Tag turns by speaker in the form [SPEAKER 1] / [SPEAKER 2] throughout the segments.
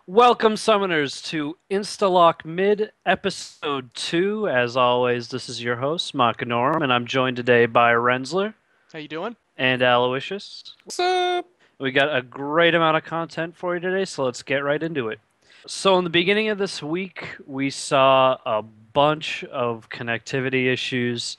[SPEAKER 1] Welcome, summoners, to Instalock Mid, Episode 2. As always, this is your host, Makanorum, and I'm joined today by Rensler
[SPEAKER 2] How you doing?
[SPEAKER 1] and Aloysius.
[SPEAKER 3] What's up?
[SPEAKER 1] We got a great amount of content for you today, so let's get right into it. So, in the beginning of this week, we saw a bunch of connectivity issues.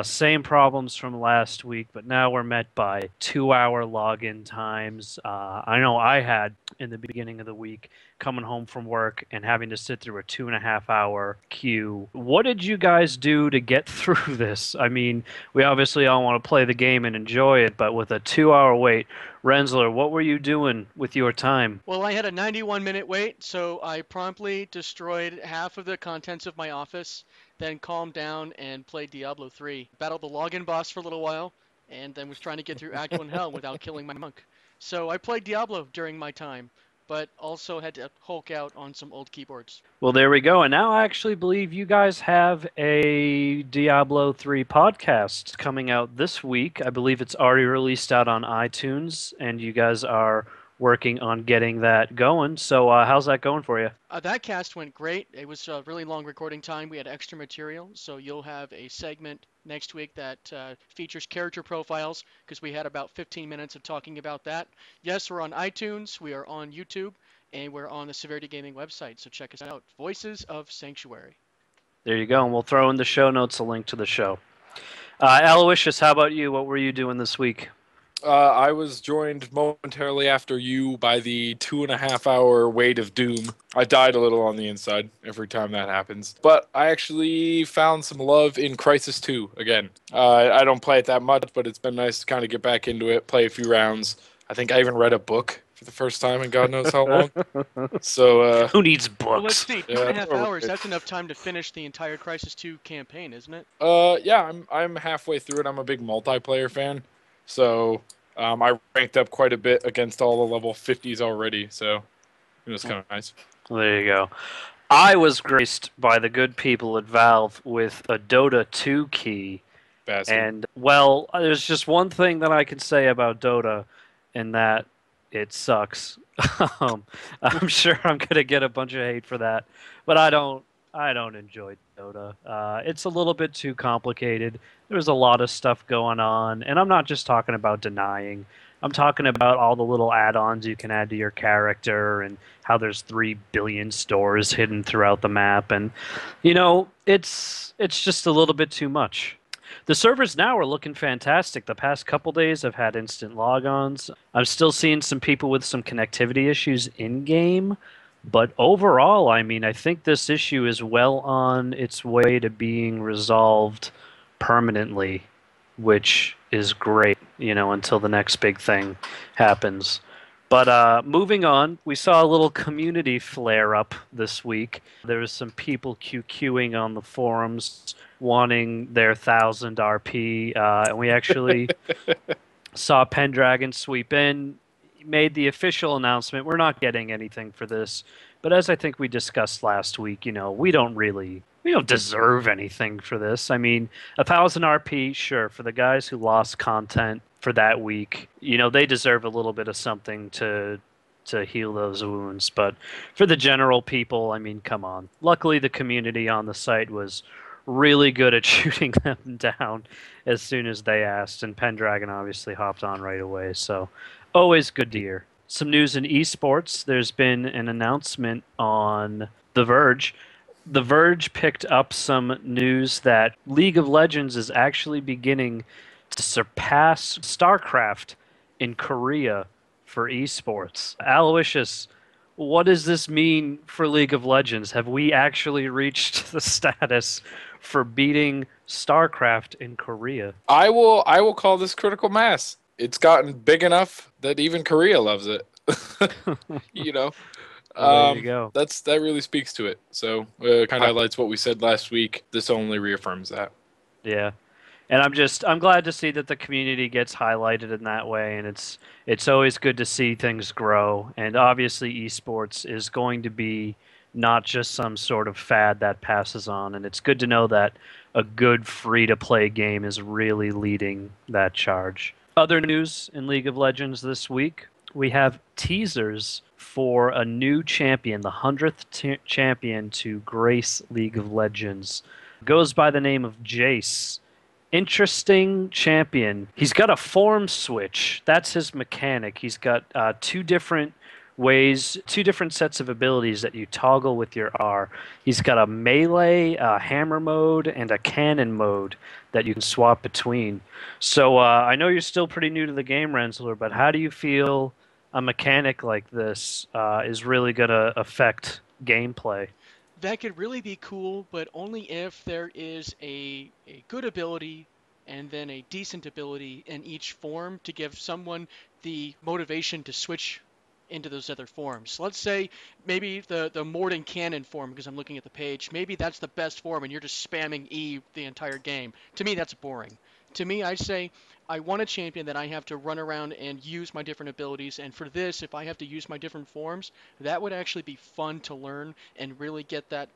[SPEAKER 1] Same problems from last week, but now we're met by 2 hour login times. I know I had in the beginning of the week coming home from work and having to sit through a 2.5 hour queue. What did you guys do to get through this? I mean, we obviously all want to play the game and enjoy it, but with a 2 hour wait, Rensler, what were you doing with your time?
[SPEAKER 2] Well, I had a 91-minute wait, so I promptly destroyed half of the contents of my office, then calmed down and played Diablo 3. Battled the login boss for a little while, and then was trying to get through Act 1 Hell without killing my monk. So I played Diablo during my time, but also had to Hulk out on some old keyboards.
[SPEAKER 1] Well, there we go. And now I actually believe you guys have a Diablo 3 podcast coming out this week. I believe it's already released out on iTunes, and you guys are working on getting that going. So, how's that going for you?
[SPEAKER 2] That cast went great. It was a really long recording time. We had extra material, so you'll have a segment next week that features character profiles because we had about 15 minutes of talking about that. Yes, we're on iTunes, we are on YouTube, and we're on the Severity Gaming website, so check us out. Voices of Sanctuary.
[SPEAKER 1] There you go. And we'll throw in the show notes a link to the show. Aloysius, how about you? What were you doing this week?
[SPEAKER 3] I was joined momentarily after you by the 2.5 hour wait of doom. I died a little on the inside every time that happens. But I actually found some love in Crisis 2 again. I don't play it that much, but it's been nice to kind of get back into it, play a few rounds. I think I even read a book for the first time in God knows how long. So,
[SPEAKER 1] Who needs
[SPEAKER 2] Well, let's
[SPEAKER 1] books?
[SPEAKER 2] see,
[SPEAKER 3] Yeah,
[SPEAKER 2] 2.5
[SPEAKER 3] probably.
[SPEAKER 2] hours, that's enough time to finish the entire Crisis 2 campaign, isn't it?
[SPEAKER 3] yeah, I'm halfway through it. I'm a big multiplayer fan. So, I ranked up quite a bit against all the level 50s already, so it was kind of nice.
[SPEAKER 1] There you go. I was graced by the good people at Valve with a Dota 2 key.
[SPEAKER 3] Bastard.
[SPEAKER 1] And, well, there's just one thing that I can say about Dota, and that it sucks. I'm sure I'm gonna get a bunch of hate for that, but I don't enjoy Dota. It's a little bit too complicated. There's a lot of stuff going on, and I'm not just talking about denying. I'm talking about all the little add-ons you can add to your character, and how there's 3 billion stores hidden throughout the map, and it's just a little bit too much. The servers now are looking fantastic. The past couple days I've had instant logons. I'm still seeing some people with some connectivity issues in game, but overall, I mean, I think this issue is well on its way to being resolved permanently, which is great, until the next big thing happens. But moving on, we saw a little community flare up this week. There was some people QQing on the forums wanting their 1,000 RP, and we actually saw Pendragon sweep in, made the official announcement. We're not getting anything for this, but as I think we discussed last week, we don't deserve anything for this. I mean, 1,000 RP, sure, for the guys who lost content for that week, they deserve a little bit of something to heal those wounds. But for the general people, I mean, come on. Luckily, the community on the site was really good at shooting them down as soon as they asked, and Pendragon obviously hopped on right away. So, always good to hear. Some news in esports. There's been an announcement on The Verge. The Verge picked up some news that League of Legends is actually beginning to surpass StarCraft in Korea for esports. Aloysius, what does this mean for League of Legends? Have we actually reached the status for beating StarCraft in Korea?
[SPEAKER 3] I will call this critical mass. It's gotten big enough that even Korea loves it. you know.
[SPEAKER 1] Well, there you go.
[SPEAKER 3] That really speaks to it. So kind of highlights what we said last week. This only reaffirms that.
[SPEAKER 1] Yeah. And I'm glad to see that the community gets highlighted in that way, and it's always good to see things grow. And obviously esports is going to be not just some sort of fad that passes on, and it's good to know that a good free-to-play game is really leading that charge. Other news in League of Legends this week. we have teasers for a new champion, the 100th champion to grace League of Legends. Goes by the name of Jace. Interesting champion. He's got a form switch. That's his mechanic. He's got two different ways, two different sets of abilities that you toggle with your R. He's got a melee, hammer mode, and a cannon mode that you can swap between. So I know you're still pretty new to the game, Rensler, but how do you feel a mechanic like this is really going to affect gameplay?
[SPEAKER 2] That could really be cool, but only if there is a good ability and then a decent ability in each form to give someone the motivation to switch into those other forms. Let's say maybe the Morden Cannon form, because I'm looking at the page, maybe that's the best form and you're just spamming E the entire game. To me, that's boring. To me, I say I want a champion that I have to run around and use my different abilities, and for this, if I have to use my different forms, that would actually be fun to learn and really get that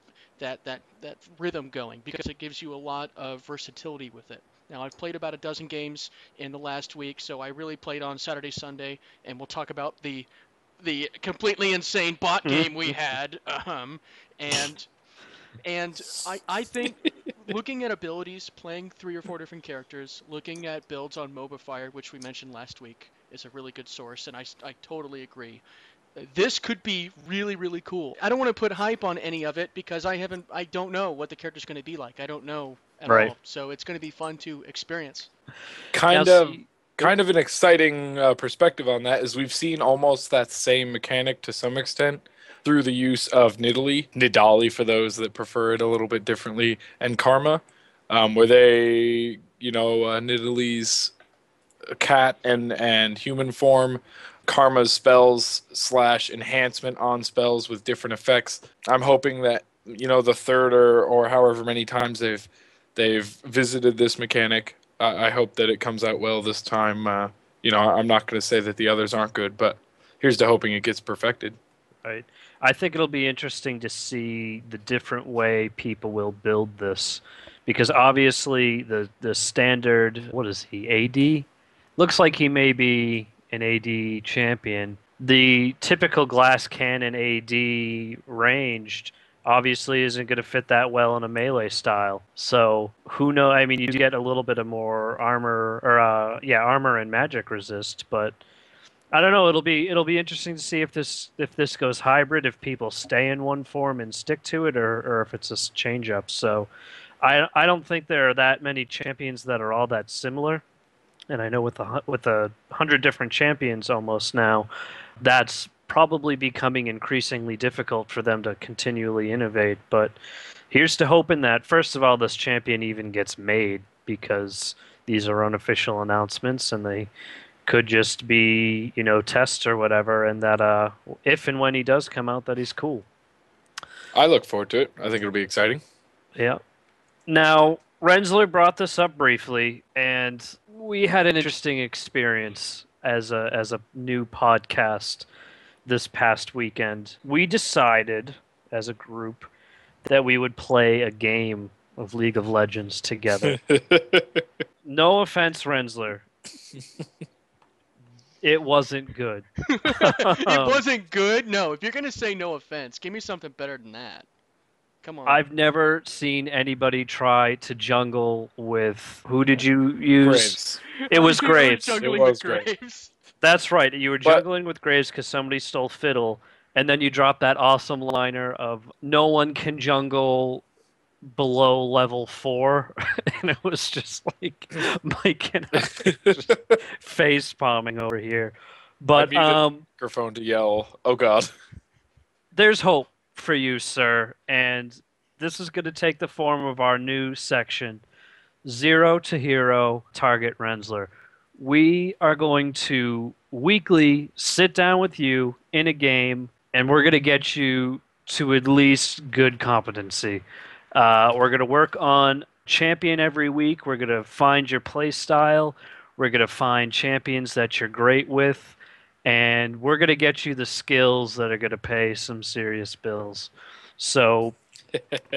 [SPEAKER 2] rhythm going, because it gives you a lot of versatility with it. Now, I've played about a dozen games in the last week, so I really played on Saturday, Sunday, and we'll talk about the completely insane bot game we had. And I think looking at abilities, playing 3 or 4 different characters, looking at builds on Mobifire, which we mentioned last week, is a really good source, and I totally agree. This could be really, really cool. I don't want to put hype on any of it because I don't know what the character's going to be like. I don't know at
[SPEAKER 1] Right.
[SPEAKER 2] all. So it's going to be fun to experience.
[SPEAKER 3] Kind
[SPEAKER 1] Now,
[SPEAKER 3] of
[SPEAKER 1] see,
[SPEAKER 3] kind of an exciting perspective on that is we've seen almost that same mechanic to some extent through the use of Nidalee for those that prefer it a little bit differently, and Karma, where they, Nidalee's cat and human form, Karma's spells slash enhancement on spells with different effects. I'm hoping that the third or however many times they've visited this mechanic. I hope that it comes out well this time. I'm not going to say that the others aren't good, but here's to hoping it gets perfected.
[SPEAKER 1] right. I think it'll be interesting to see the different way people will build this, because obviously the standard, what is he, AD? Looks like he may be an AD champion. The typical glass cannon AD ranged obviously isn't going to fit that well in a melee style. So who knows? I mean, you get a little bit of more armor, or armor and magic resist, but I don't know. It'll be interesting to see if this goes hybrid, if people stay in one form and stick to it, or if it's a change up. So I don't think there are that many champions that are all that similar. And I know with a 100 different champions almost now, that's probably becoming increasingly difficult for them to continually innovate. But here's to hoping that, first of all, this champion even gets made, because these are unofficial announcements and they could just be, tests or whatever, and that if and when he does come out, that he's cool.
[SPEAKER 3] I look forward to it. I think it'll be exciting.
[SPEAKER 1] Yeah. Now, Rensler brought this up briefly, and we had an interesting experience as a new podcast this past weekend. We decided as a group that we would play a game of League of Legends together. No offense, Rensler. It wasn't good.
[SPEAKER 2] It wasn't good? No, if you're going to say no offense, give me something better than that. Come on.
[SPEAKER 1] I've never seen anybody try to jungle with, who did you use?
[SPEAKER 3] Graves.
[SPEAKER 1] It was
[SPEAKER 2] You were
[SPEAKER 1] Graves.
[SPEAKER 2] juggling
[SPEAKER 3] It was
[SPEAKER 2] with
[SPEAKER 3] Graves.
[SPEAKER 2] Graves.
[SPEAKER 1] That's right. You were
[SPEAKER 3] But-
[SPEAKER 1] juggling with Graves because somebody stole Fiddle, and then you dropped that awesome liner of no one can jungle below level 4, and it was just like Mike and I just face palming over here. But
[SPEAKER 3] muted the microphone to yell, "Oh God!"
[SPEAKER 1] there's hope for you, sir, and this is going to take the form of our new section, Zero to Hero Target Rensler. We are going to weekly sit down with you in a game, and we're going to get you to at least good competency. We're going to work on champion every week. We're going to find your play style. We're going to find champions that you're great with. And we're going to get you the skills that are going to pay some serious bills. So,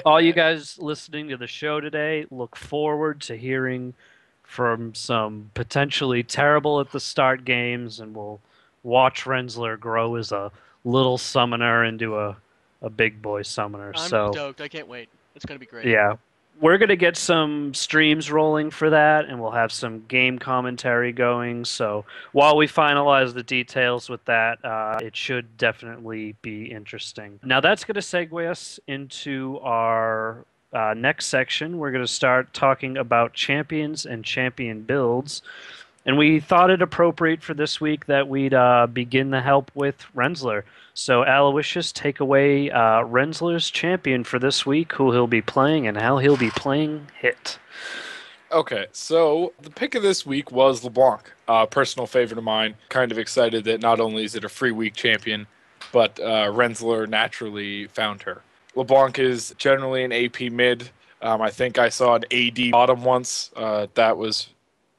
[SPEAKER 1] all you guys listening to the show today, look forward to hearing from some potentially terrible at the start games, and we'll watch Rensler grow as a little summoner into a big boy summoner.
[SPEAKER 2] I'm
[SPEAKER 1] So
[SPEAKER 2] stoked. I can't wait. It's gonna be great.
[SPEAKER 1] yeah, we're gonna get some streams rolling for that, and we'll have some game commentary going. So while we finalize the details with that, it should definitely be interesting. Now that's gonna segue us into our next section. We're gonna start talking about champions and champion builds. And we thought it appropriate for this week that we'd begin the help with Rensler. So, Aloysius, take away Rensler's champion for this week, who he'll be playing, and how he'll be playing Hit.
[SPEAKER 3] Okay, so the pick of this week was Leblanc, personal favorite of mine. Kind of excited that not only is it a free week champion, but Rensler naturally found her. LeBlanc is generally an AP mid. I think I saw an AD bottom once. That was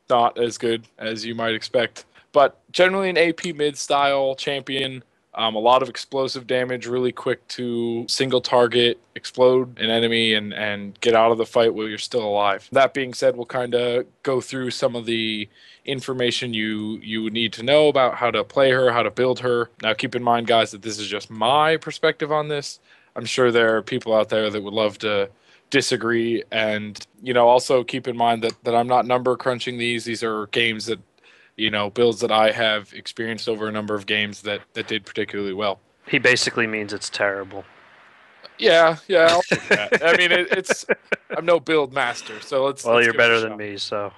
[SPEAKER 3] not as good as you might expect. But generally an AP mid style champion. A lot of explosive damage, really quick to single target, explode an enemy, and get out of the fight while you're still alive. That being said, we'll kind of go through some of the information you would need to know about how to play her, how to build her. Now, keep in mind, guys, that this is just my perspective on this. I'm sure there are people out there that would love to disagree, and also keep in mind that I'm not number crunching these. These are games that builds that I have experienced over a number of games that did particularly well.
[SPEAKER 1] He basically means it's terrible.
[SPEAKER 3] Yeah, I'll take that. I mean, I'm no build master, so let's.
[SPEAKER 1] Well,
[SPEAKER 3] let's
[SPEAKER 1] you're
[SPEAKER 3] give it a
[SPEAKER 1] better than
[SPEAKER 3] shot.
[SPEAKER 1] me, so.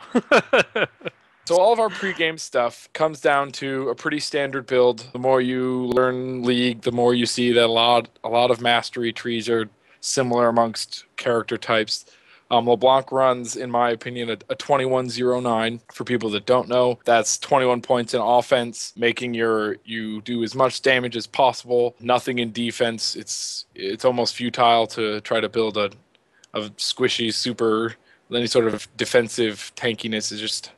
[SPEAKER 3] So all of our pregame stuff comes down to a pretty standard build. The more you learn League, the more you see that a lot of mastery trees are similar amongst character types. LeBlanc runs, in my opinion, a 21-0-9. For people that don't know, that's 21 points in offense, making you do as much damage as possible. Nothing in defense. It's almost futile to try to build a squishy super. Any sort of defensive tankiness is just.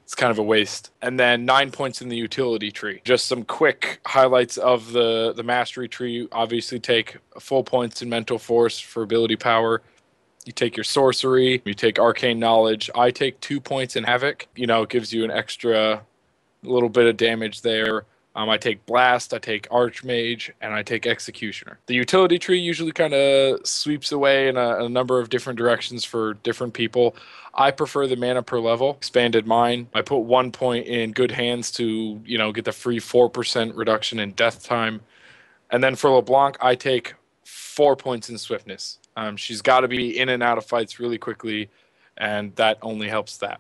[SPEAKER 3] It's kind of a waste. And then 9 points in the utility tree. Just some quick highlights of the mastery tree. Obviously take full points in mental force for ability power. You take your sorcery, you take arcane knowledge. I take 2 points in havoc. It gives you an extra little bit of damage there. I take blast, I take archmage, and I take executioner. The utility tree usually kind of sweeps away in a number of different directions for different people. I prefer the mana per level, expanded mine. I put 1 point in good hands to get the free 4% reduction in death time. And then for LeBlanc, I take 4 points in swiftness. She's got to be in and out of fights really quickly, and that only helps that.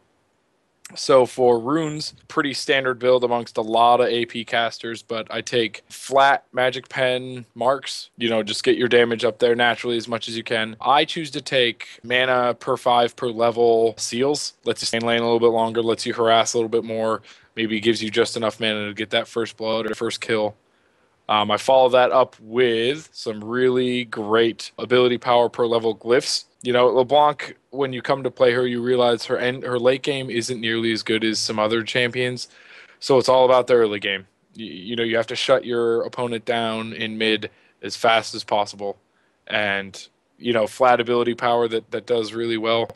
[SPEAKER 3] So for runes, pretty standard build amongst a lot of AP casters, but I take flat magic pen marks, just get your damage up there naturally as much as you can. I choose to take mana per 5 per level seals, lets you stay in lane a little bit longer, lets you harass a little bit more, maybe gives you just enough mana to get that first blood or first kill. I follow that up with some really great ability power per level glyphs. LeBlanc, when you come to play her, you realize her late game isn't nearly as good as some other champions. So it's all about the early game. You have to shut your opponent down in mid as fast as possible. And, flat ability power that does really well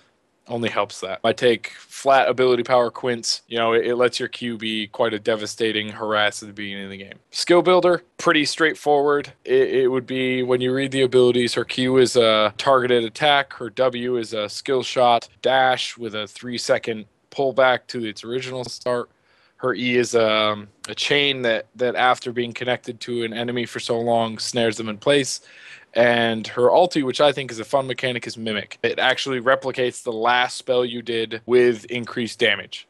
[SPEAKER 3] only helps that. I take flat ability power quints. It lets your Q be quite a devastating harass at the beginning of the game. Skill builder, pretty straightforward. It would be when you read the abilities, her Q is a targeted attack, her W is a skill shot dash with a 3-second pullback to its original start. Her E is a chain that after being connected to an enemy for so long snares them in place. And her ulti, which I think is a fun mechanic, is Mimic. It actually replicates the last spell you did with increased damage.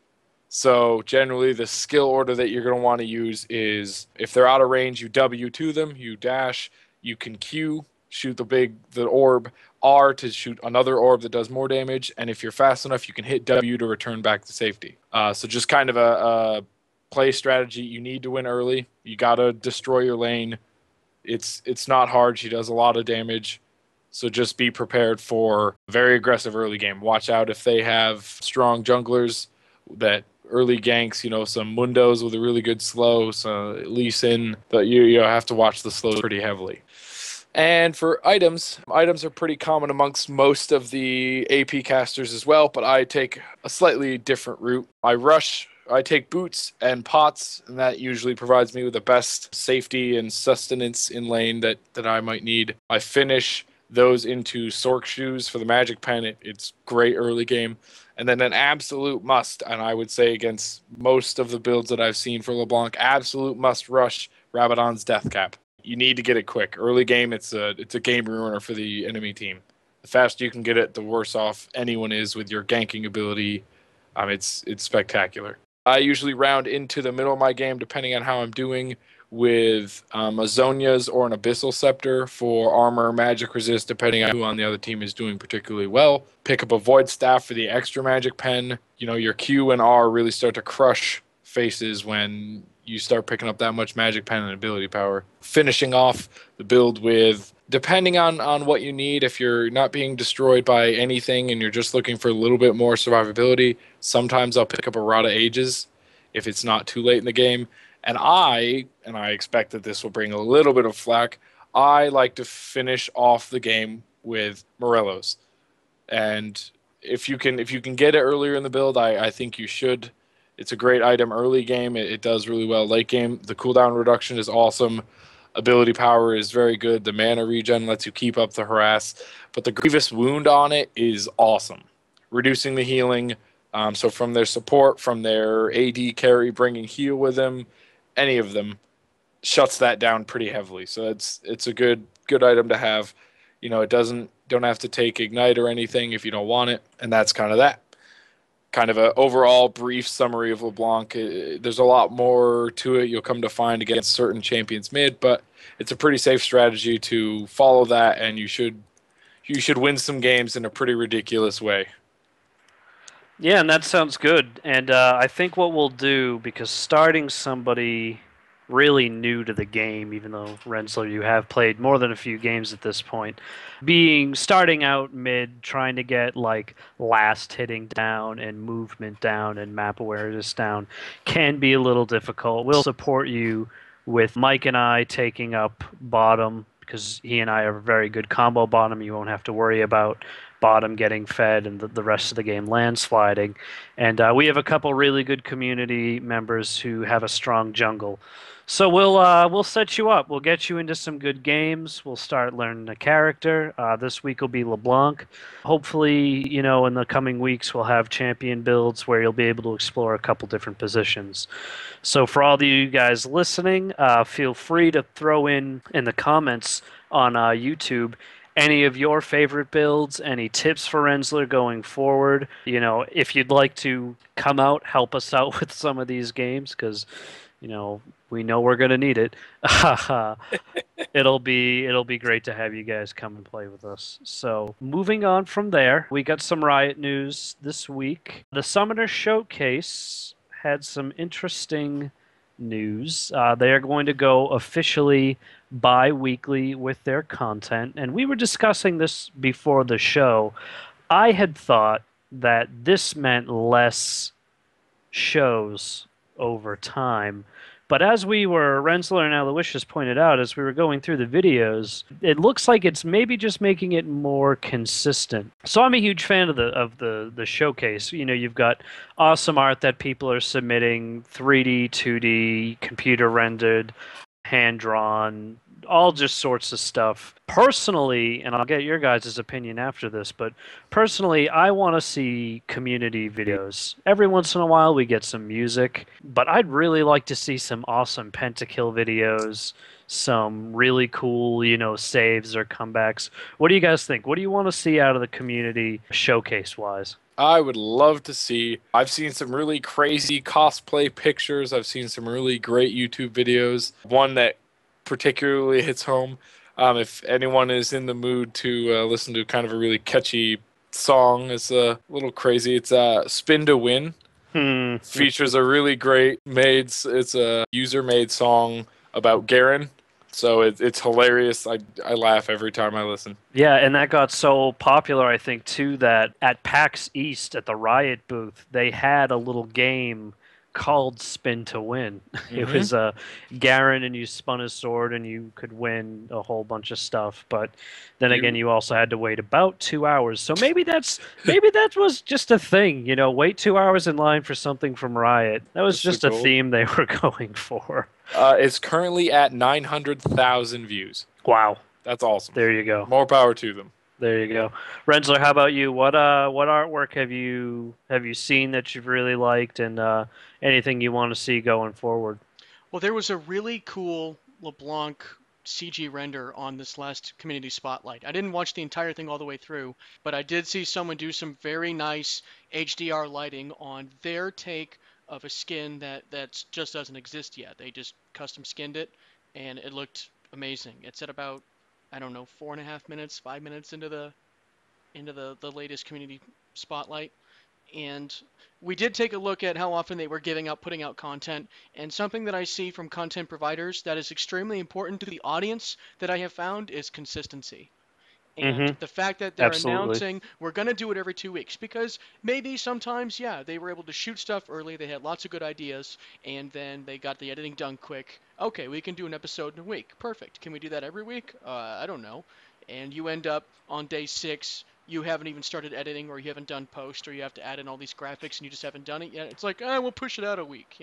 [SPEAKER 3] So generally the skill order that you're going to want to use is if they're out of range, you W to them, you dash, you can Q, shoot the orb, R to shoot another orb that does more damage, and if you're fast enough, you can hit W to return back to safety. So just kind of a play strategy. You need to win early. You got to destroy your lane. It's not hard. She does a lot of damage. So just be prepared for a very aggressive early game. Watch out if they have strong junglers that early ganks, some Mundos with a really good slow, so Lee Sin, but you have to watch the slow pretty heavily. And for items are pretty common amongst most of the AP casters as well, but I take a slightly different route. I rush I take boots and pots, and that usually provides me with the best safety and sustenance in lane that I might need. I finish those into Sork shoes for the magic pen. It's great early game. And then an absolute must, and I would say against most of the builds that I've seen for LeBlanc, absolute must rush Rabadon's Death Cap. You need to get it quick. Early game, it's a game ruiner for the enemy team. The faster you can get it, the worse off anyone is with your ganking ability. It's spectacular. I usually round into the middle of my game, depending on how I'm doing, with a Zonia's or an Abyssal Scepter for armor, magic resist, depending on who on the other team is doing particularly well. Pick up a Void Staff for the extra magic pen. You know, your Q and R really start to crush faces when you start picking up that much magic pen and ability power. Finishing off the build with, depending on what you need, if you're not being destroyed by anything and you're just looking for a little bit more survivability, sometimes I'll pick up a Rod of Ages if it's not too late in the game. And I expect that this will bring a little bit of flack, I like to finish off the game with Morellos. And if you can get it earlier in the build, I think you should. It's a great item early game. It does really well late game. The cooldown reduction is awesome. Ability power is very good. The mana regen lets you keep up the harass. But the Grievous Wound on it is awesome. Reducing the healing. So from their support, from their AD carry bringing heal with them, any of them shuts that down pretty heavily. So it's a good item to have. You know, don't have to take Ignite or anything if you don't want it. And that's kind of that. Kind of an overall brief summary of LeBlanc. There's a lot more to it you'll come to find against certain champions mid, but it's a pretty safe strategy to follow that, and you should win some games in a pretty ridiculous way.
[SPEAKER 1] Yeah, and that sounds good. And I think what we'll do, because starting somebody really new to the game, even though Rensler, you have played more than a few games at this point, starting out mid, trying to get like last hitting down and movement down and map awareness down can be a little difficult. We'll support you with Mike and I taking up bottom, because he and I are a very good combo bottom. You won't have to worry about bottom getting fed and the rest of the game landsliding. And we have a couple really good community members who have a strong jungle. So we'll set you up. We'll get you into some good games. We'll start learning a character. This week will be Leblanc. Hopefully, you know, in the coming weeks we'll have champion builds where you'll be able to explore a couple different positions. So for all of you guys listening, feel free to throw in the comments on YouTube any of your favorite builds, any tips for Rensler going forward. You know, if you'd like to come out, help us out with some of these games, because, you know, we know we're going to need it. It'll be great to have you guys come and play with us. So moving on from there, we got some Riot news this week. The Summoner Showcase had some interesting news. They are going to go officially bi-weekly with their content, and we were discussing this before the show. I had thought that this meant less shows over time, but as Rensler and Aloysius pointed out, as we were going through the videos, it looks like it's maybe just making it more consistent. So I'm a huge fan of the showcase. You know, you've got awesome art that people are submitting, 3D, 2D, computer rendered, hand drawn, all just sorts of stuff. Personally, and I'll get your guys' opinion after this, but personally, I want to see community videos. Every once in a while, we get some music, but I'd really like to see some awesome pentakill videos, some really cool, you know, saves or comebacks. What do you guys think? What do you want to see out of the community showcase-wise?
[SPEAKER 3] I would love to see. I've seen some really crazy cosplay pictures. I've seen some really great YouTube videos. One that particularly hits home. If anyone is in the mood to listen to kind of a really catchy song, it's a little crazy. It's Spin to Win. Features a really great it's a user-made song about Garen. So it's hilarious. I laugh every time I listen.
[SPEAKER 1] Yeah, and that got so popular, I think, too, that at PAX East at the Riot booth, they had a little game called Spin to Win. It
[SPEAKER 3] Mhm.
[SPEAKER 1] was Garen, and you spun his sword, and you could win a whole bunch of stuff. But then again,
[SPEAKER 3] You
[SPEAKER 1] you also had to wait about 2 hours. So maybe that was just a thing. Wait 2 hours in line for something from Riot. That was
[SPEAKER 3] that's the
[SPEAKER 1] just a
[SPEAKER 3] goal.
[SPEAKER 1] theme they were going for.
[SPEAKER 3] It's currently at 900,000 views.
[SPEAKER 1] Wow.
[SPEAKER 3] That's awesome.
[SPEAKER 1] There you go.
[SPEAKER 3] More power to them.
[SPEAKER 1] There you go. Rensler, how about you? What artwork have you seen that you've really liked, and anything you want to see going forward?
[SPEAKER 2] Well, there was a really cool LeBlanc CG render on this last community spotlight. I didn't watch the entire thing all the way through, but I did see someone do some very nice HDR lighting on their take of a skin that just doesn't exist yet. They just custom skinned it, and it looked amazing. It's at about, I don't know, 4.5 minutes, 5 minutes into the latest community spotlight. And we did take a look at how often they were putting out content, and something that I see from content providers that is extremely important to the audience that I have found is consistency. And
[SPEAKER 1] Mm-hmm.
[SPEAKER 2] the fact that they're
[SPEAKER 1] Absolutely.
[SPEAKER 2] announcing we're going to do it every 2 weeks, because maybe sometimes, yeah, they were able to shoot stuff early, they had lots of good ideas, and then they got the editing done quick. Okay, we can do an episode in a week. Perfect. Can we do that every week? I don't know. And you end up on day 6, you haven't even started editing, or you haven't done post, or you have to add in all these graphics and you just haven't done it yet. It's like, we'll push it out a week.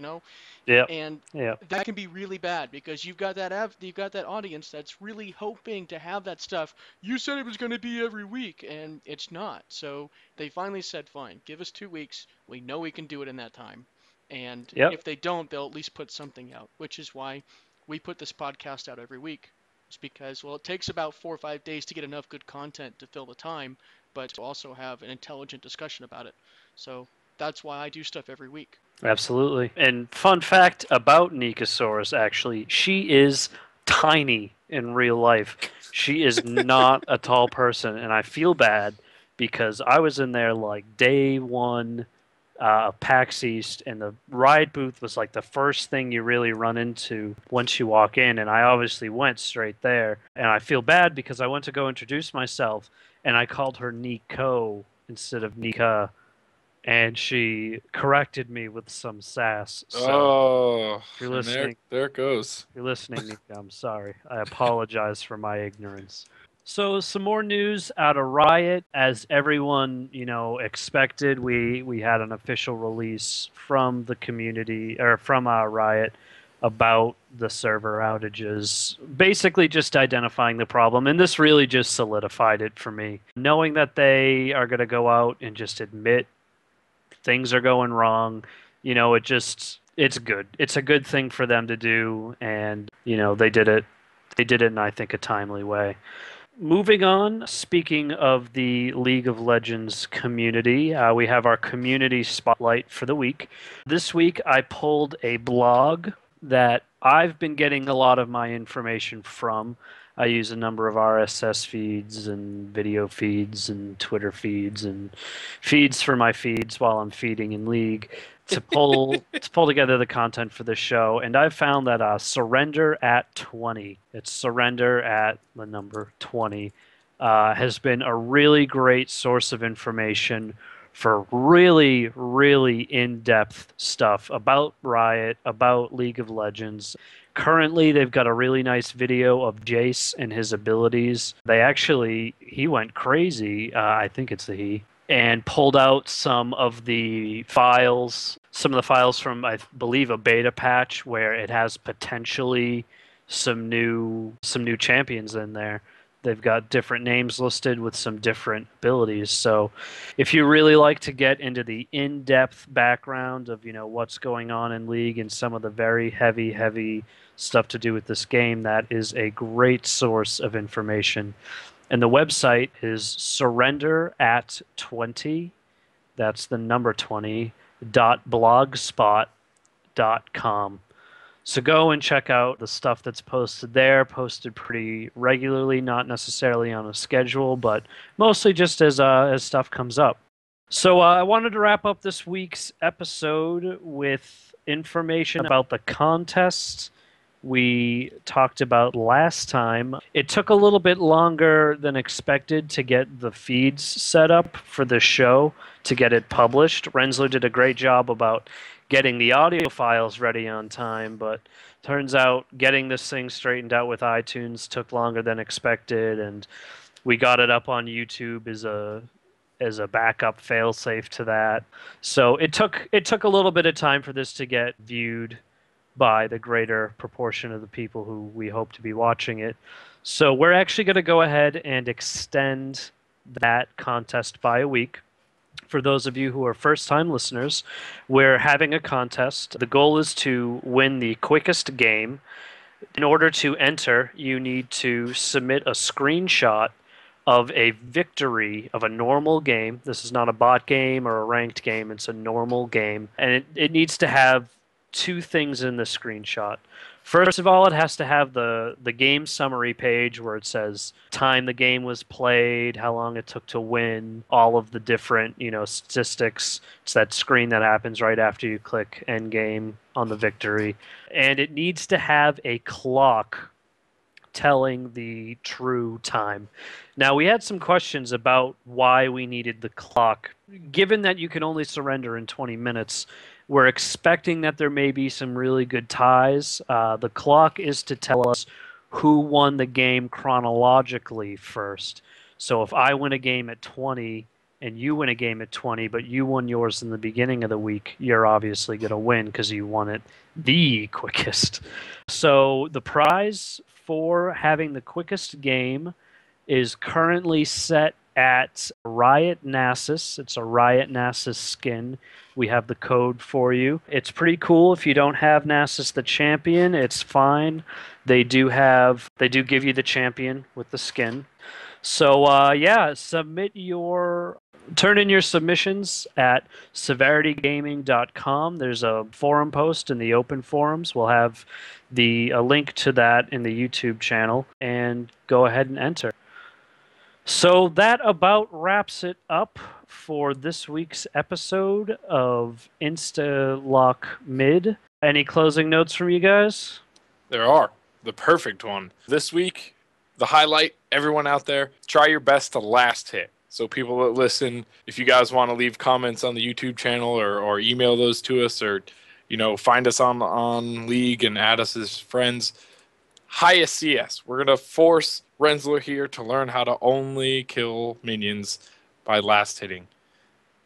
[SPEAKER 1] Yep.
[SPEAKER 2] And
[SPEAKER 1] Yep.
[SPEAKER 2] that can be really bad, because you've got that audience that's really hoping to have that stuff. You said it was going to be every week, and it's not. So they finally said, fine, give us 2 weeks. We know we can do it in that time. And
[SPEAKER 1] Yep.
[SPEAKER 2] if they don't, they'll at least put something out, which is why we put this podcast out every week. It's because, well, it takes about 4 or 5 days to get enough good content to fill the time, but to also have an intelligent discussion about it. So that's why I do stuff every week.
[SPEAKER 1] Absolutely. And fun fact about Nikasaurus, actually, she is tiny in real life. She is not a tall person, and I feel bad because I was in there like day one of PAX East, and the ride booth was like the first thing you really run into once you walk in, and I obviously went straight there. And I feel bad because I went to go introduce myself, and I called her Nico instead of Nika, and she corrected me with some sass. So
[SPEAKER 3] Oh,
[SPEAKER 1] if you're
[SPEAKER 3] and
[SPEAKER 1] listening,
[SPEAKER 3] there it goes.
[SPEAKER 1] if you're listening, Nika, I'm sorry. I apologize for my ignorance. So some more news out of Riot, as everyone expected. We had an official release from the community, or from Riot, about the server outages, basically just identifying the problem, and this really just solidified it for me. Knowing that they are going to go out and just admit things are going wrong. It's good. It's a good thing for them to do, and they did it. They did it in, I think, a timely way. Moving on, speaking of the League of Legends community, we have our community spotlight for the week. This week, I pulled a blog that I've been getting a lot of my information from. I use a number of RSS feeds and video feeds and Twitter feeds and feeds for my feeds while I'm feeding in League to pull together the content for this show. And I've found that Surrender at 20, it's Surrender at the number 20, has been a really great source of information for really, really in-depth stuff about Riot, about League of Legends. Currently, they've got a really nice video of Jace and his abilities. He went crazy, I think it's the he, and pulled out some of the files from, I believe, a beta patch where it has potentially some new champions in there. They've got different names listed with some different abilities. So if you really like to get into the in-depth background of, what's going on in League and some of the very heavy stuff to do with this game, that is a great source of information. And the website is surrender at 20. That's the number 20 .blogspot.com. So go and check out the stuff that's posted there, posted pretty regularly, not necessarily on a schedule, but mostly just as stuff comes up. So I wanted to wrap up this week's episode with information about the contest we talked about last time. It took a little bit longer than expected to get the feeds set up for the show, to get it published. Rensler did a great job about getting the audio files ready on time, but turns out getting this thing straightened out with iTunes took longer than expected, and we got it up on YouTube as a backup failsafe to that. So it took a little bit of time for this to get viewed by the greater proportion of the people who we hope to be watching it. So we're actually going to go ahead and extend that contest by a week. For those of you who are first time listeners, we're having a contest. The goal is to win the quickest game. In order to enter, you need to submit a screenshot of a victory of a normal game. This is not a bot game or a ranked game, it's a normal game. And it needs to have two things in the screenshot. First of all, it has to have the game summary page where it says time the game was played, how long it took to win, all of the different, statistics. It's that screen that happens right after you click end game on the victory. And it needs to have a clock telling the true time. Now, we had some questions about why we needed the clock. Given that you can only surrender in 20 minutes, we're expecting that there may be some really good ties. The clock is to tell us who won the game chronologically first. So if I win a game at 20 and you win a game at 20, but you won yours in the beginning of the week, you're obviously going to win because you won it the quickest. So the prize for having the quickest game is currently set at Riot Nasus. It's a Riot Nasus skin. We have the code for you. It's pretty cool. If you don't have Nasus the champion, it's fine. They do give you the champion with the skin. So turn in your submissions at severitygaming.com. There's a forum post in the open forums. We'll have a link to that in the YouTube channel, and go ahead and enter. So that about wraps it up for this week's episode of Instalock Mid. Any closing notes from you guys?
[SPEAKER 3] There are. The perfect one. This week, the highlight, everyone out there, try your best to last hit. So people that listen, if you guys want to leave comments on the YouTube channel or email those to us, or find us on League and add us as friends, highest CS. We're going to force Rensler here to learn how to only kill minions by last hitting.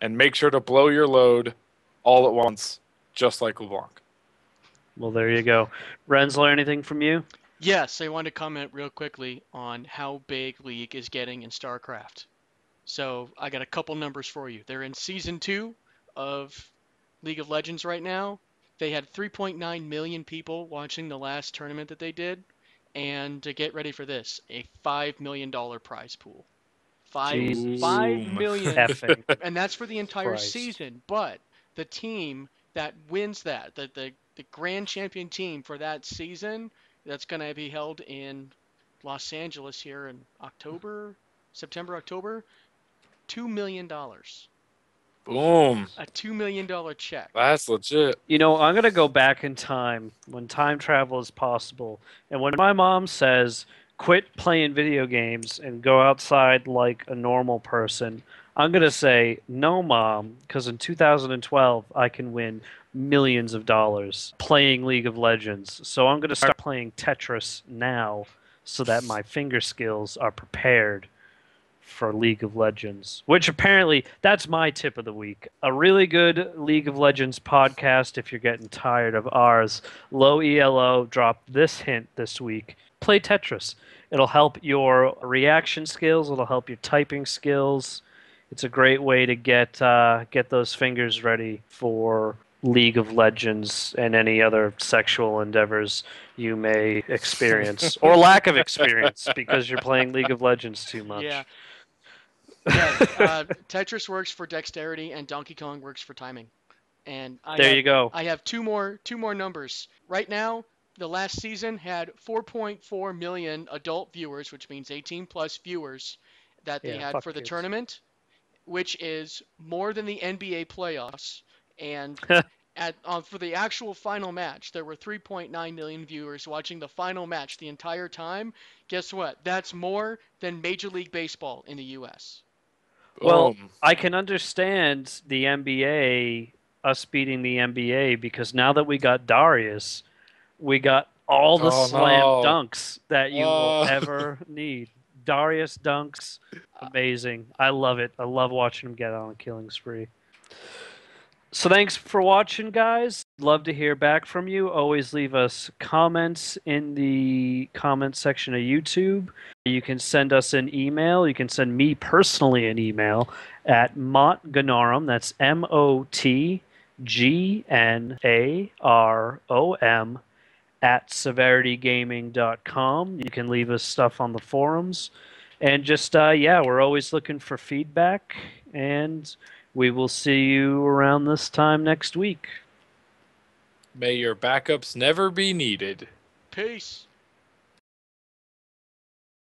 [SPEAKER 3] And make sure to blow your load all at once, just like Leblanc.
[SPEAKER 1] Well, there you go. Rensler, anything from you?
[SPEAKER 2] Yes, I want to comment real quickly on how big League is getting in StarCraft. So I got a couple numbers for you. They're in Season 2 of League of Legends right now. They had 3.9 million people watching the last tournament that they did. And to get ready for this, a $5 million prize pool.
[SPEAKER 1] Jesus.
[SPEAKER 2] $5 million.
[SPEAKER 1] Effing.
[SPEAKER 2] And that's for the entire
[SPEAKER 1] Christ.
[SPEAKER 2] season. But the team that wins that, the grand champion team for that season, that's going to be held in Los Angeles here in September, October, $2 million.
[SPEAKER 3] Boom.
[SPEAKER 2] A $2 million check.
[SPEAKER 3] That's legit.
[SPEAKER 1] I'm going to go back in time when time travel is possible. And when my mom says, quit playing video games and go outside like a normal person, I'm going to say, no, Mom, because in 2012, I can win millions of dollars playing League of Legends. So I'm going to start playing Tetris now so that my finger skills are prepared for League of Legends, which apparently that's my tip of the week. A really good League of Legends podcast, if you're getting tired of ours. Low ELO dropped this hint this week. Play Tetris. It'll help your reaction skills. It'll help your typing skills. It's a great way to get those fingers ready for League of Legends and any other sexual endeavors you may experience, or lack of experience because you're playing League of Legends too much.
[SPEAKER 2] Yeah. Tetris works for dexterity and Donkey Kong works for timing. And
[SPEAKER 1] you go.
[SPEAKER 2] I have two more numbers. Right now, the last season had 4.4 million adult viewers, which means 18 plus viewers that they had for the tournament, which is more than the NBA playoffs and for the actual final match, there were 3.9 million viewers watching the final match the entire time. Guess what? That's more than Major League Baseball in the U.S.
[SPEAKER 1] Well,
[SPEAKER 3] Boom.
[SPEAKER 1] I can understand the NBA, us beating the NBA, because now that we got Darius, we got all the
[SPEAKER 3] Oh
[SPEAKER 1] slam
[SPEAKER 3] no.
[SPEAKER 1] dunks that you will ever need. Darius dunks, amazing. I love it. I love watching him get on a killing spree. So thanks for watching, guys. Love to hear back from you. Always leave us comments in the comments section of YouTube. You can send us an email. You can send me personally an email at motgnarum. That's MOTGNAROM at severitygaming.com. You can leave us stuff on the forums. And just, yeah, we're always looking for feedback. And we will see you around this time next week.
[SPEAKER 3] May your backups never be needed.
[SPEAKER 2] Peace.